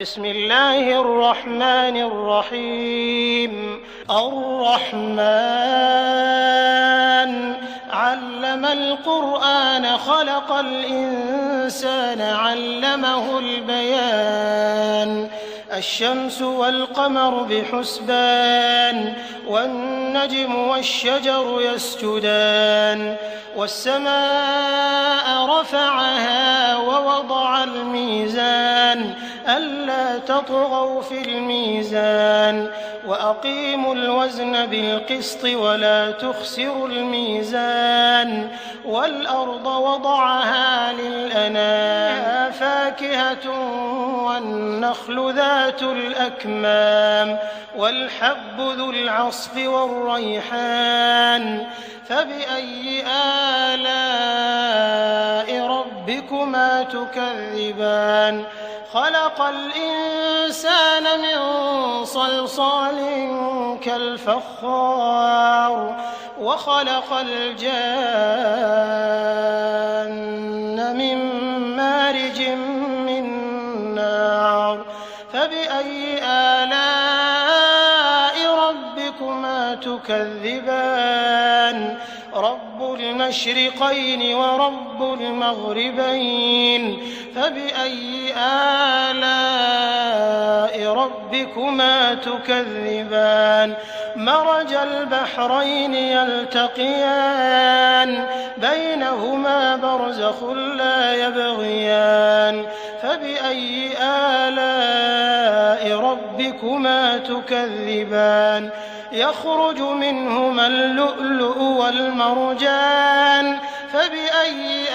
بسم الله الرحمن الرحيم. الرحمن علم القرآن خلق الإنسان علمه البيان. الشمس والقمر بحسبان والنجم والشجر يسجدان والسماء رفعها ووضع الميزان ألا تطغوا في الميزان وأقيموا الوزن بالقسط ولا تخسروا الميزان والأرض وضعها للأنام فاكهة والنخل ذات الأكمام والحب ذو العصف والريحان فبأي آلاء ربكما تكذبان. خلق الإنسان من صلصال كالفخار وخلق الجان من مارج من نار فبأي آلاء ربكما تكذبان. رب المشرقين ورب المغربين فبأي آلاء ربكما تكذبان. مرج البحرين يلتقيان بينهما برزخ لا يبغيان فبأي آلاء ربكما تكذبان. يخرج منهما اللؤلؤ والمرجان فبأي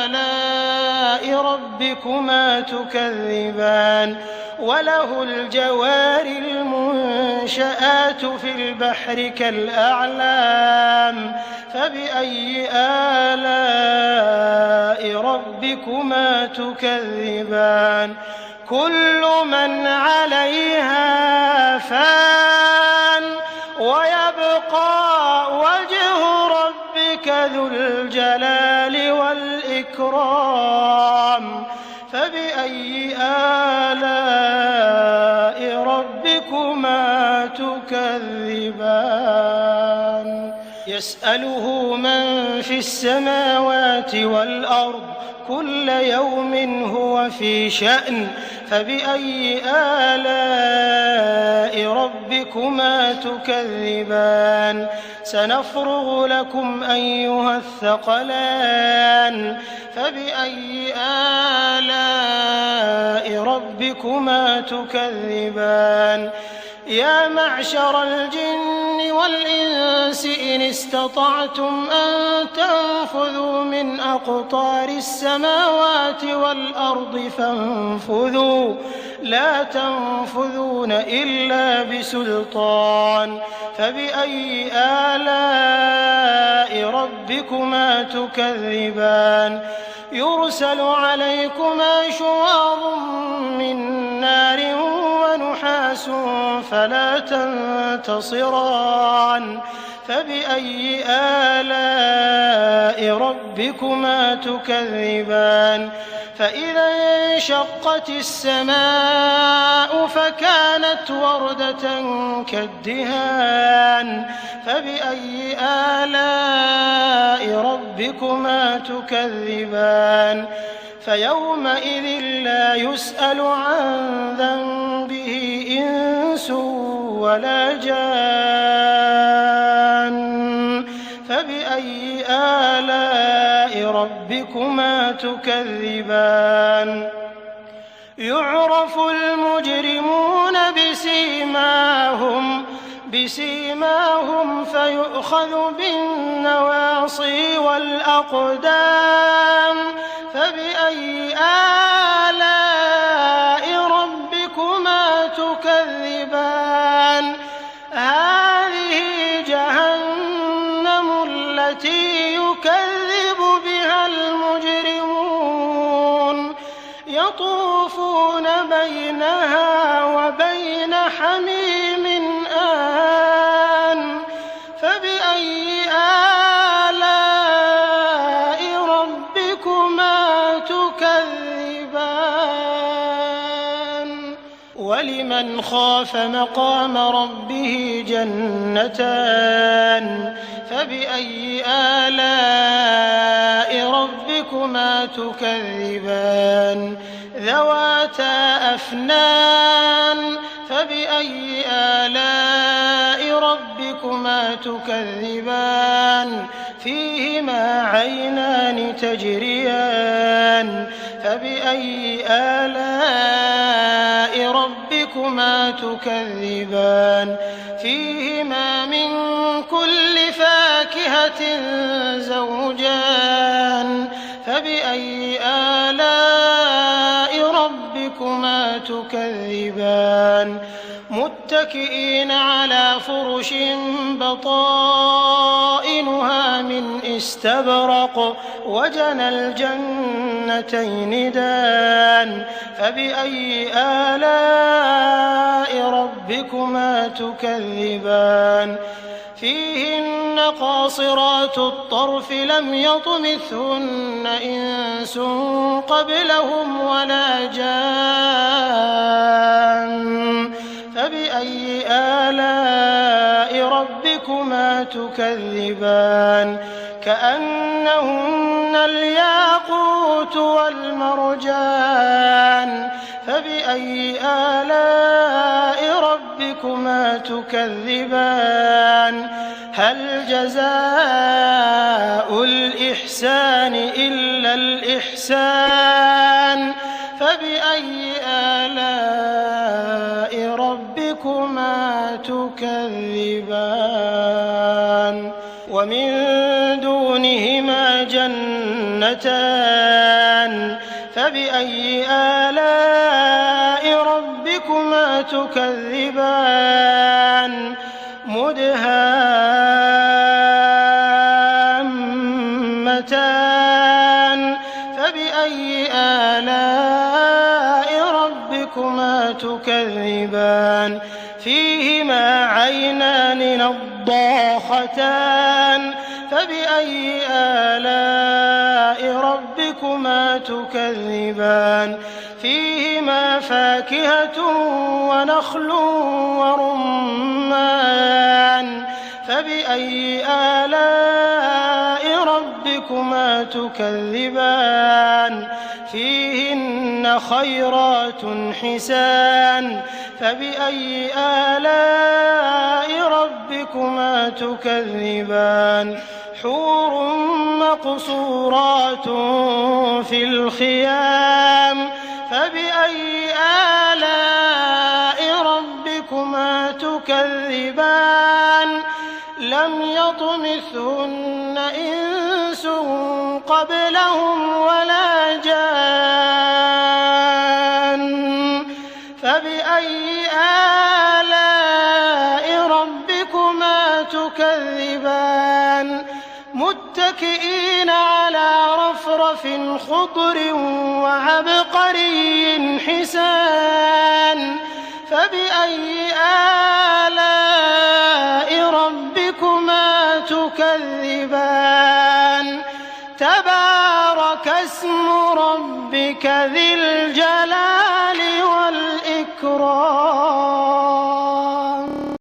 آلاء ربكما تكذبان. وله الجوار المنشآت في البحر كالأعلام فبأي آلاء ربكما تكذبان. كل من عليها فان ويبقى وجه ربك ذو الجلال والإكرام فبأي آلاء ربكما تكذبان. يسأله من في السماوات والأرض كل يوم هو في شأن فبأي آلاء ربكما تكذبان. سنفرغ لكم أيها الثقلان فبأي آلاء ربكما تكذبان. يا معشر الجن والإنس إن استطعتم أن تنفذوا من أقطار السماوات والأرض فانفذوا لا تنفذون إلا بسلطان فبأي آلاء ربكما تكذبان. يرسل عليكما شواظ من نار ونحاس فلا تنتصران فبأي آلاء ربكما تكذبان. فإذا انشقت السماء فكانت وردة كالدهان فبأي آلاء ربكما تكذبان. فيومئذ لا يسأل عن ذنبه إنس ولا جان فبأي آلاء ربكما تكذبان. يعرف المجرمون بسيماهم فيؤخذ بالنواصي والأقدام فبأي آلاء ربكما تكذبان. هذه جهنم التي يكذب بها المجرمون يطوفون بينها وبين حميم آن فبأي آلاء ربكما تكذبان. ولمن خاف مقام ربه جنتان فبأي آلاء ربكما تكذبان ذواتا أفنان فبأي آلاء ربكما تكذبان فيهما عينان تجريان فبأي آلاء ربكما تكذبان فيهما من كل فاكهة زوجان فبأي آلاء ربكما تكذبان متكئين على فرش بطائنها من استبرق وجنى الجنتين دان فبأي آلاء ربكما تكذبان فيهن قاصرات الطرف لم يطمثهن إنس قبلهم ولا جان فبأي آلاء ربكما تكذبان كأنهن الياقوت والمرجان فبأي آلاء ربكما تكذبان هل جزاء الإحسان إلا الإحسان فبأي آلاء ربكما تكذبان ومن دونهما جنتان فبأي آلاء ربكما تكذبان مدهامتان فبأي آلاء ربكما تكذبان فيهما عينان نضاختان فبأي آلاء ربكما تكذبان فيهما فاكهة ونخل ورمان فبأي آلاء ربكما تكذبان فيهن خيرات حسان فبأي آلاء ربكما تكذبان حور مقصورات في الخيام فبأي آلاء ربكما تكذبان لم يطمثهن إنس قبلهم ولا جان فبأي آلاء ربكما تكذبان متكئين على رفرف خضر وعبقري حسان فبأي آلاء ربكما تكذبان تبارك اسم ربك ذي الجلال والإكرام